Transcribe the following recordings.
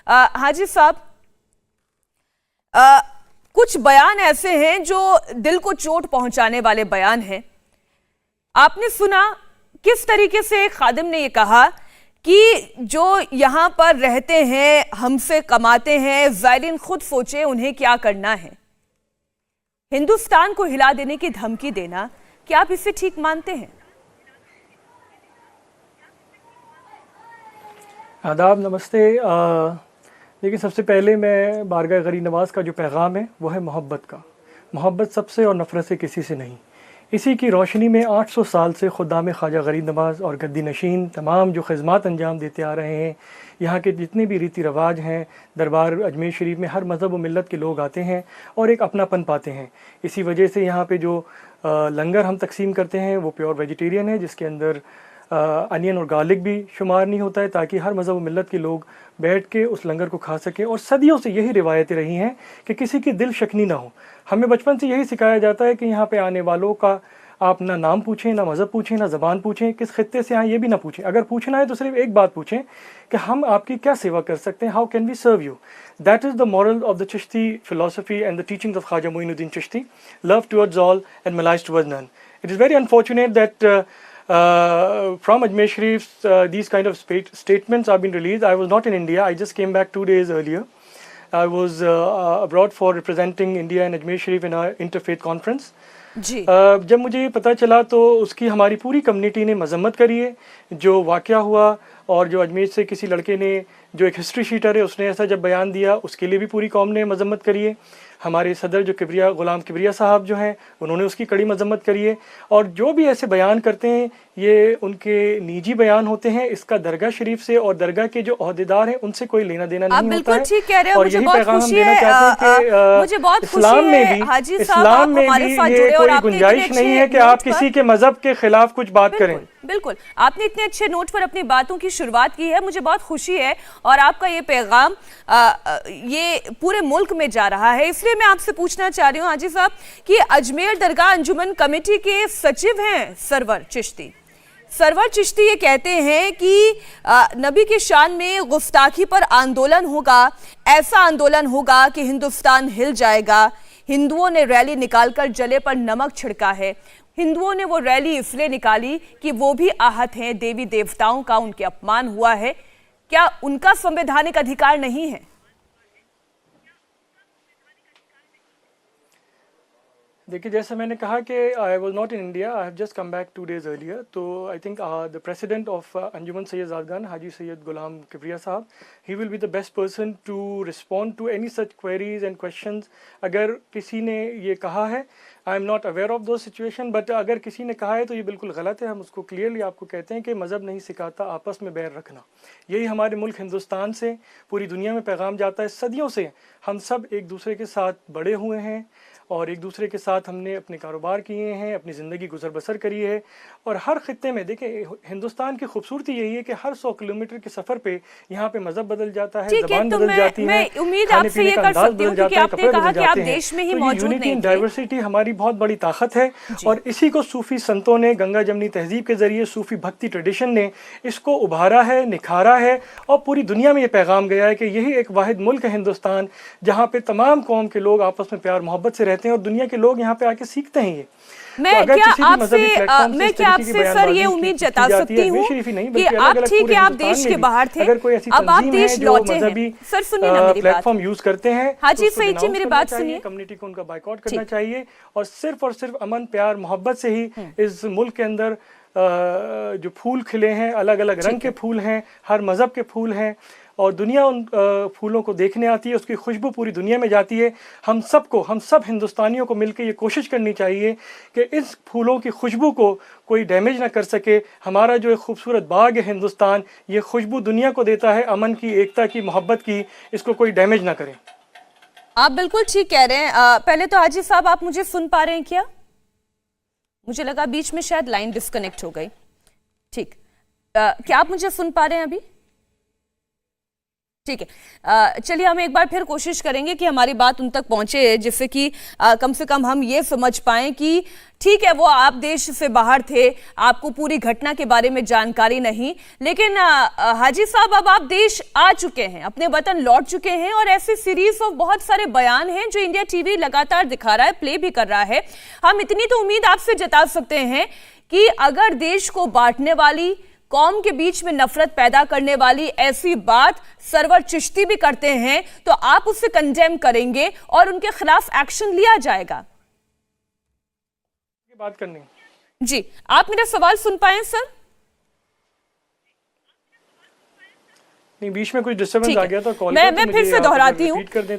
हाजी साहब, कुछ बयान ऐसे हैं जो दिल को चोट पहुंचाने वाले बयान हैं। आपने सुना किस तरीके से खादिम ने ये कहा कि जो यहां पर रहते हैं, हमसे कमाते हैं, ज़ायरीन खुद सोचे उन्हें क्या करना है। हिंदुस्तान को हिला देने की धमकी देना, क्या आप इसे ठीक मानते हैं? आदाब, नमस्ते। देखिए, सबसे पहले मैं बारगाह गरीब नवाज़ का जो पैगाम है वो है मोहब्बत का। मोहब्बत सबसे और नफ़रत से किसी से नहीं। इसी की रोशनी में 800 साल से खुदाम ख्वाजा गरीब नवाज़ और गद्दी नशीन तमाम जो खिदमत अंजाम देते आ रहे हैं, यहाँ के जितने भी रीति रिवाज हैं, दरबार अजमेर शरीफ में हर मज़हब व मिलत के लोग आते हैं और एक अपनापन पाते हैं। इसी वजह से यहाँ पे जो लंगर हम तकसीम करते हैं वो प्योर वेजिटेरियन है, जिसके अंदर अनियन और गार्लिक भी शुमार नहीं होता है, ताकि हर मज़हब व मिलत के लोग बैठ के उस लंगर को खा सकें। और सदियों से यही रिवायतें रही हैं कि किसी की दिल शक्नी ना हो। हमें बचपन से यही सिखाया जाता है कि यहाँ पे आने वालों का आप ना नाम पूछें, ना मज़हब पूछें, ना ज़बान पूछें, किस खित्ते से आए ये भी ना पूछें। अगर पूछना है तो सिर्फ एक बात पूछें कि हम आपकी क्या सेवा कर सकते हैं, how can we serve you. That is the moral of the Chishti philosophy and the teachings of Khwaja Moinuddin Chishti, love towards all and malice towards none. It is very unfortunate that from Ajmer Sharif, these kind of statements have been released. I was not in India. I just came back 2 days earlier. I was abroad for representing India and Ajmer Sharif in our interfaith conference. जी। जब मुझे ये पता चला तो उसकी हमारी पूरी community ने मजम्मत करी है। जो वाक़या हुआ और जो अजमेर से किसी लड़के ने, जो एक हिस्ट्री शीटर है, उसने ऐसा जब बयान दिया, उसके लिए भी पूरी कौम ने मजम्मत करी है। हमारे सदर जो किबरिया गुलाम किबरिया साहब जो हैं, उन्होंने उसकी कड़ी मजम्मत करी है। और जो भी ऐसे बयान करते हैं ये उनके निजी बयान होते हैं। इसका दरगाह शरीफ से और दरगाह के जो अहदेदार हैं उनसे कोई लेना देना नहीं होता है। ठीक कह रहे हैं। और यही पैगाम हम देना चाहते हैं कि इस्लाम में भी ये कोई गुंजाइश नहीं है कि आप किसी के मजहब के खिलाफ कुछ बात करें। बिल्कुल, आपने इतने अच्छे नोट पर अपनी बातों की शुरुआत की है, मुझे बहुत खुशी है। और आपका ये पैगाम ये पूरे मुल्क में जा रहा है। इसलिए मैं आपसे पूछना चाह रही हूँ हाजी साहब कि अजमेर दरगाह अंजुमन कमेटी के सचिव हैं सरवर चिश्ती। सरवर चिश्ती ये कहते हैं कि नबी के शान में गुस्ताखी पर आंदोलन होगा, ऐसा आंदोलन होगा कि हिंदुस्तान हिल जाएगा। हिंदुओं ने रैली निकालकर जले पर नमक छिड़का है। हिंदुओं ने वो रैली इसलिए निकाली कि वो भी आहत हैं, देवी देवताओं का उनके अपमान हुआ है। क्या उनका संवैधानिक अधिकार नहीं है? देखिए, जैसे मैंने कहा कि I was not in India, I have just come back 2 days earlier। तो I think the president of Anjuman Syed Zadgan Haji Syed Ghulam Kibria sahab, he will be the best person to respond to any such queries and questions. अगर किसी ने ये कहा है, I am not aware of the situation, but अगर किसी ने कहा है तो ये बिल्कुल गलत है। हम उसको क्लियरली आपको कहते हैं कि मज़हब नहीं सिखाता आपस में बैर रखना। यही हमारे मुल्क हिंदुस्तान से पूरी दुनिया में पैगाम जाता है। सदियों से हम सब एक दूसरे के साथ बड़े हुए हैं और एक दूसरे के साथ हमने अपने कारोबार किए हैं, अपनी ज़िंदगी गुजर बसर करी है। और हर खित्ते में देखिए, हिंदुस्तान की खूबसूरती यही है कि हर 100 किलोमीटर के सफ़र पे यहाँ पे मज़हब बदल जाता है, ज़बान बदल जाती है, खाने पीने का अंदाज बदल जाता है, कपड़े बदल जाते हैं। तो यूनिटी एंड डाइवर्सिटी हमारी बहुत बड़ी ताकत है। और इसी को सूफ़ी संतों ने गंगा जमनी तहजीब के ज़रिए, सूफ़ी भक्ति ट्रेडिशन ने इसको उभारा है, निखारा है। और पूरी दुनिया में ये पैगाम गया है कि यही एक वाहिद मुल्क है हिंदुस्तान, जहाँ पे तमाम कौम के लोग आपस में प्यार मोहब्बत से रहते हैं और दुनिया के लोग यहाँ पे आके सीखते हैं। ये मैं क्या आपसे सर ये उम्मीद जता सकती हूँ कि आप ठीक है, आप देश के बाहर थे, अब आप देश लौटे हैं। सर सुनिए ना मेरी बात, प्लेटफॉर्म यूज करते हैं। हाजी सईद जी, मेरी बात सुनिए। कम्युनिटी को उनका बाइकआउट करना चाहिए और सिर्फ अमन प्यार मोहब्बत से ही इस मुल्क के अंदर जो फूल खिले हैं, अलग अलग रंग के फूल हैं, हर मजहब के फूल हैं और दुनिया उन फूलों को देखने आती है, उसकी खुशबू पूरी दुनिया में जाती है। हम सब हिंदुस्तानियों को मिलकर ये कोशिश करनी चाहिए कि इस फूलों की खुशबू को कोई डैमेज ना कर सके। हमारा जो एक खूबसूरत बाग है हिंदुस्तान, ये खुशबू दुनिया को देता है अमन की, एकता की, मोहब्बत की। इसको कोई डैमेज ना करे। आप बिल्कुल ठीक कह रहे हैं। पहले तो हाजी साहब, आप मुझे सुन पा रहे हैं क्या? मुझे लगा बीच में शायद लाइन डिस्कनेक्ट हो गई। ठीक, क्या आप मुझे सुन पा रहे हैं अभी? ठीक है, चलिए हम एक बार फिर कोशिश करेंगे कि हमारी बात उन तक पहुंचे, जिससे कि कम से कम हम ये समझ पाएं कि ठीक है, वो आप देश से बाहर थे, आपको पूरी घटना के बारे में जानकारी नहीं, लेकिन हाजी साहब अब आप देश आ चुके हैं, अपने वतन लौट चुके हैं, और ऐसी सीरीज ऑफ बहुत सारे बयान हैं जो इंडिया टीवी लगातार दिखा रहा है, प्ले भी कर रहा है। हम इतनी तो उम्मीद आपसे जता सकते हैं कि अगर देश को बांटने वाली, कौम के बीच में नफरत पैदा करने वाली ऐसी बात सरवर चिश्ती भी करते हैं तो आप उसे कंडेम करेंगे और उनके खिलाफ एक्शन लिया जाएगा। बात करनी जी, आप मेरा सवाल सुन पाए सर? नहीं, बीच में कुछ डिस्टर्बेंस आ गया था कॉल मैं फिर से दोहराती हूँ,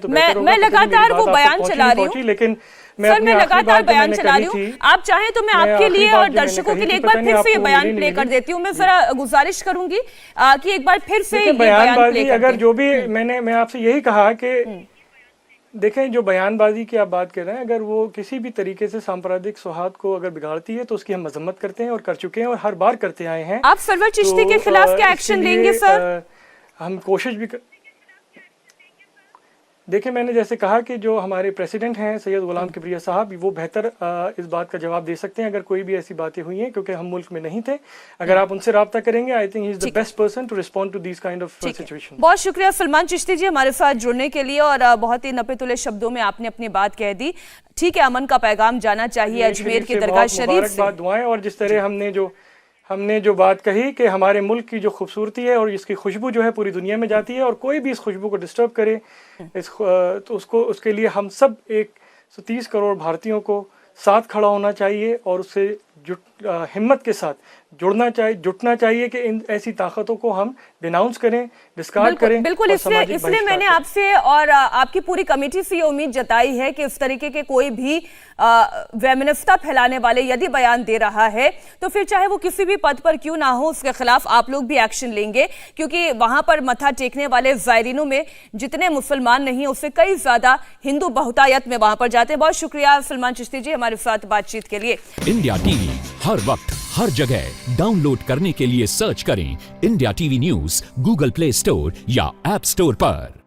मैं लगातार वो बयान चला रही हूँ, लेकिन सर मैं लगातार बयान चला रही हूँ। आप चाहें तो मैं आपके लिए और दर्शकों के लिए एक बार फिर से ये बयान प्ले कर देती हूँ। मैं जरा गुजारिश करूंगी कि एक बार फिर से ये बयान प्ले कर अगर जो भी मैं आपसे यही कहा कि देखें, जो बयानबाजी की आप बात कर रहे हैं, अगर वो किसी भी तरीके से सांप्रदायिक सौहार्द को अगर बिगाड़ती है तो उसकी हम मजम्मत करते हैं और कर चुके हैं और हर बार करते आए हैं। आप सरवर चिश्ती के खिलाफ क्या एक्शन लेंगे सर? हम कोशिश भी देखिए, मैंने जैसे कहा कि जो हमारे प्रेसिडेंट हैं सैयद गुलाम किबरिया साहब, वो बेहतर इस बात का जवाब दे सकते हैं अगर कोई भी ऐसी बातें हुई हैं, क्योंकि हम मुल्क में नहीं थे। अगर आप उनसे राब्ता करेंगे, I think he is the best person to respond to this kind of situation. बहुत शुक्रिया सलमान चिश्ती जी हमारे साथ जुड़ने के लिए, और बहुत ही नपे तुले शब्दों में आपने अपनी बात कह दी। ठीक है, अमन का पैगाम जाना चाहिए अजमेर की दरगाह शरीफ से। दुआएं, और जिस तरह हमने जो बात कही कि हमारे मुल्क की जो खूबसूरती है और इसकी खुशबू जो है पूरी दुनिया में जाती है, और कोई भी इस खुशबू को डिस्टर्ब करे तो उसके लिए हम सब 130 करोड़ भारतीयों को साथ खड़ा होना चाहिए और उससे हिम्मत के साथ जुटना चाहिए कि इन ऐसी ताकतों को हम डिनाउंस करें, डिस्कार्ड करें। बिल्कुल, इसलिए मैंने आपसे और आपकी पूरी कमेटी से ये उम्मीद जताई है कि इस तरीके के कोई भी वैमनस्यता फैलाने वाले यदि बयान दे रहा है तो फिर चाहे वो किसी भी पद पर क्यों ना हो, उसके खिलाफ आप लोग भी एक्शन लेंगे, क्योंकि वहां पर मथा टेकने वाले ज़ायरीनों में जितने मुसलमान नहीं, उससे कई ज्यादा हिंदू बहुतायत में वहां पर जाते हैं। बहुत शुक्रिया सलमान चिश्ती जी हमारे साथ बातचीत के लिए। इंडिया टीवी हर वक्त हर जगह डाउनलोड करने के लिए सर्च करें India TV news Google play store या ऐप स्टोर पर।